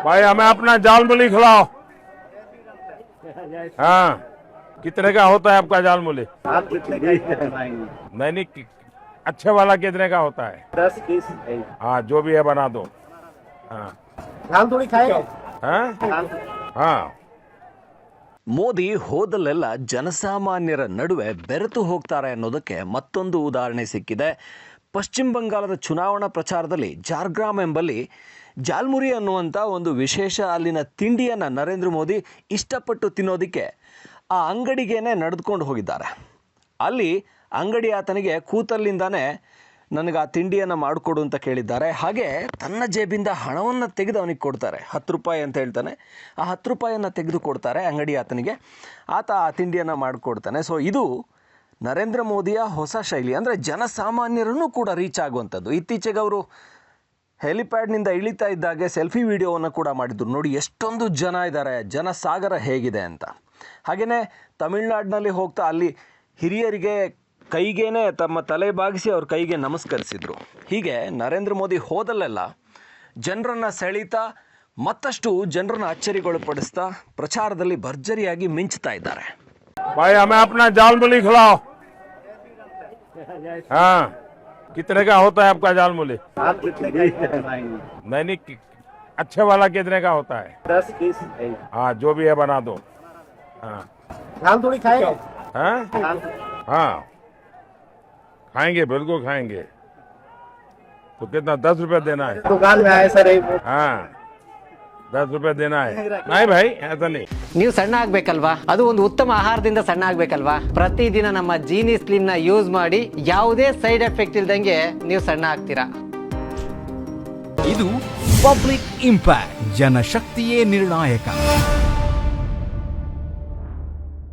भाई हमें अपना जाल मूली खिलाओ। हाँ, कितने का होता है आपका जाल मूली? आप कितने का नहीं, अच्छे वाला कितने का होता है? 10-20। हाँ, जो भी है बना दो। हाँ दाल थोड़ी खाएगा। हाँ हाँ। ಮೋದಿ ಹೋದಲ್ಲೆಲ್ಲ ಜನಸಾಮಾನ್ಯರ ನಡುವೆ ಬೆರೆತು ಹೋಗ್ತಾರೆ ಅನ್ನೋದಕ್ಕೆ ಮತ್ತೊಂದು ಉದಾಹರಣೆ ಸಿಕ್ಕಿದೆ. ಪಶ್ಚಿಮ ಬಂಗಾಳದ ಚುನಾವಣಾ ಪ್ರಚಾರದಲ್ಲಿ ಜಾರ್ಗ್ರಾಮ್ ಎಂಬಲ್ಲಿ ಜಾಲ್ಮುರಿ ಅನ್ನುವಂಥ ಒಂದು ವಿಶೇಷ ಅಲ್ಲಿನ ತಿಂಡಿಯನ್ನು ನರೇಂದ್ರ ಮೋದಿ ಇಷ್ಟಪಟ್ಟು ತಿನ್ನೋದಕ್ಕೆ ಆ ಅಂಗಡಿಗೇನೆ ನಡೆದುಕೊಂಡು ಹೋಗಿದ್ದಾರೆ. ಅಲ್ಲಿ ಅಂಗಡಿ ಆತನಿಗೆ ಕೂತಲ್ಲಿಂದಾನೆ ನನಗೆ ಆ ತಿಂಡಿಯನ್ನು ಮಾಡಿಕೊಡು ಅಂತ ಕೇಳಿದ್ದಾರೆ. ಹಾಗೆ ತನ್ನ ಜೇಬಿಂದ ಹಣವನ್ನು ತೆಗೆದು ಅವನಿಗೆ ಕೊಡ್ತಾರೆ. 10 ರೂಪಾಯಿ ಅಂತ ಹೇಳ್ತಾನೆ. ಆ 10 ರೂಪಾಯಿಯನ್ನು ತೆಗೆದು ಕೊಡ್ತಾರೆ ಅಂಗಡಿ ಆತನಿಗೆ. ಆತ ಆ ತಿಂಡಿಯನ್ನು ಮಾಡಿಕೊಡ್ತಾನೆ. ಸೊ ಇದು ನರೇಂದ್ರ ಮೋದಿಯ ಹೊಸ ಶೈಲಿ, ಅಂದರೆ ಜನಸಾಮಾನ್ಯರನ್ನು ಕೂಡ ರೀಚ್ ಆಗುವಂಥದ್ದು. ಇತ್ತೀಚೆಗೆ ಅವರು ಹೆಲಿಪ್ಯಾಡ್ನಿಂದ ಇಳಿತಾ ಇದ್ದಾಗೆ ಸೆಲ್ಫಿ ವಿಡಿಯೋವನ್ನು ಕೂಡ ಮಾಡಿದ್ರು. ನೋಡಿ ಎಷ್ಟೊಂದು ಜನ ಇದ್ದಾರೆ, ಜನಸಾಗರ ಹೇಗಿದೆ ಅಂತ. ಹಾಗೆಯೇ ತಮಿಳ್ನಾಡಿನಲ್ಲಿ ಹೋಗ್ತಾ ಅಲ್ಲಿ ಹಿರಿಯರಿಗೆ ಕೈಗೇನೆ ತಮ್ಮ ತಲೆ ಬಾಗಿಸಿ ಅವ್ರ ಕೈಗೆ ನಮಸ್ಕರಿಸಿದರು. ಹೀಗೆ ನರೇಂದ್ರ ಮೋದಿ ಹೋದಲ್ಲೆಲ್ಲ ಜನರನ್ನು ಸೆಳೀತಾ ಮತ್ತಷ್ಟು ಜನರನ್ನು ಅಚ್ಚರಿಗೊಳಪಡಿಸ್ತಾ ಪ್ರಚಾರದಲ್ಲಿ ಭರ್ಜರಿಯಾಗಿ ಮಿಂಚ್ತಾ ಇದ್ದಾರೆ. भाई हमें अपना जाल मूली खिलाओ। हाँ, कितने का होता है आपका जाल मूली? आप कितने का नहीं, अच्छे वाला कितने का होता है? 10-20। हाँ, जो भी है बना दो। हाँ दाल थोड़ी खाएगा। हाँ, खाएंगे, बिल्कुल खाएंगे। तो कितना 10 रुपए देना है? दुकान में आए सर। हाँ, 10 रुपए देना है। नहीं भाई, ऐसा नहीं. ನೀವು ಸಣ್ಣ ಆಗ್ಬೇಕಲ್ವಾ, ಅದು ಒಂದು ಉತ್ತಮ ಆಹಾರದಿಂದ ಸಣ್ಣ ಆಗ್ಬೇಕಲ್ವಾ. ಪ್ರತಿದಿನ ನಮ್ಮ ಜೀನಿ ಸ್ಲಿಮ್ ನ ಯೂಸ್ ಮಾಡಿ ಯಾವುದೇ ಸೈಡ್ ಎಫೆಕ್ಟ್ ಇಲ್ದಂಗೆ ನೀವು ಸಣ್ಣ ಆಗ್ತೀರಾ. ಇದು ಪಬ್ಲಿಕ್ ಇಂಪ್ಯಾಕ್ಟ್, ಜನಶಕ್ತಿಯೇ ನಿರ್ಣಾಯಕ.